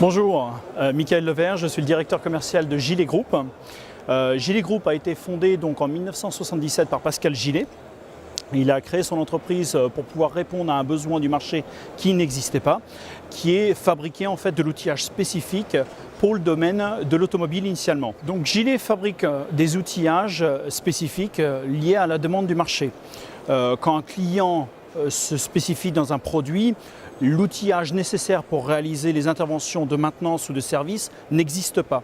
Bonjour, Michael Levert, je suis le directeur commercial de Gilet Group. Gilet Group a été fondé donc en 1977 par Pascal Gilet. Il a créé son entreprise pour pouvoir répondre à un besoin du marché qui n'existait pas, qui est fabriquer en fait de l'outillage spécifique pour le domaine de l'automobile initialement. Donc Gilet fabrique des outillages spécifiques liés à la demande du marché. Quand un client se spécifie dans un produit, l'outillage nécessaire pour réaliser les interventions de maintenance ou de service n'existe pas.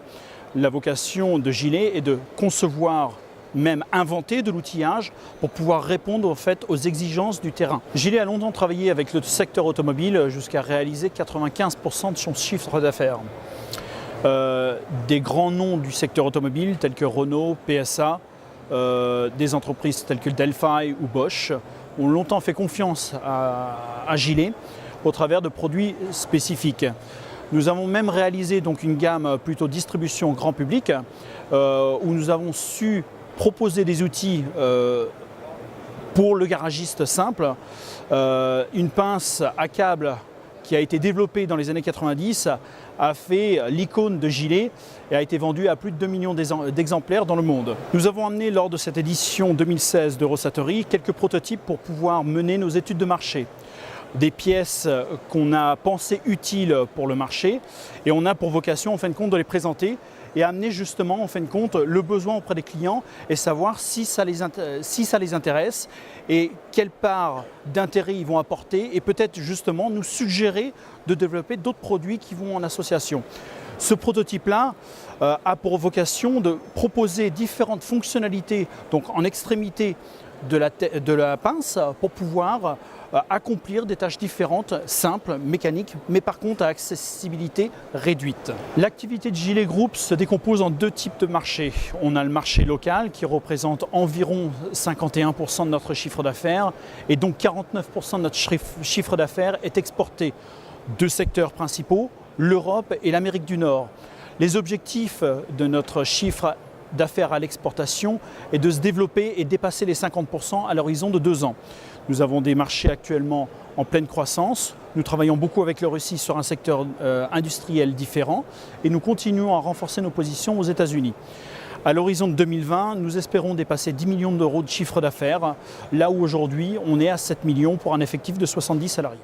La vocation de Gilet est de concevoir, même inventer de l'outillage pour pouvoir répondre en fait, aux exigences du terrain. Gilet a longtemps travaillé avec le secteur automobile jusqu'à réaliser 95% de son chiffre d'affaires. Des grands noms du secteur automobile tels que Renault, PSA, des entreprises telles que Delphi ou Bosch ont longtemps fait confiance à Gilet au travers de produits spécifiques. Nous avons même réalisé donc une gamme plutôt distribution grand public où nous avons su proposer des outils pour le garagiste simple, une pince à câble qui a été développée dans les années 90 a fait l'icône de Gilet et a été vendue à plus de 2 millions d'exemplaires dans le monde. Nous avons amené lors de cette édition 2016 d'Eurosatory quelques prototypes pour pouvoir mener nos études de marché. Des pièces qu'on a pensées utiles pour le marché et on a pour vocation en fin de compte de les présenter et amener justement en fin de compte le besoin auprès des clients et savoir si ça les intéresse et quelle part d'intérêt ils vont apporter et peut-être justement nous suggérer de développer d'autres produits qui vont en association. Ce prototype-là a pour vocation de proposer différentes fonctionnalités donc en extrémité de la pince pour pouvoir accomplir des tâches différentes, simples, mécaniques, mais par contre à accessibilité réduite. L'activité de Gilet Group se décompose en deux types de marchés. On a le marché local qui représente environ 51% de notre chiffre d'affaires et donc 49% de notre chiffre d'affaires est exporté. Deux secteurs principaux, l'Europe et l'Amérique du Nord. Les objectifs de notre chiffre d'affaires à l'exportation est de se développer et dépasser les 50% à l'horizon de 2 ans. Nous avons des marchés actuellement en pleine croissance. Nous travaillons beaucoup avec la Russie sur un secteur industriel différent et nous continuons à renforcer nos positions aux États-Unis. À l'horizon de 2020, nous espérons dépasser 10 millions d'euros de chiffre d'affaires, là où aujourd'hui on est à 7 millions pour un effectif de 70 salariés.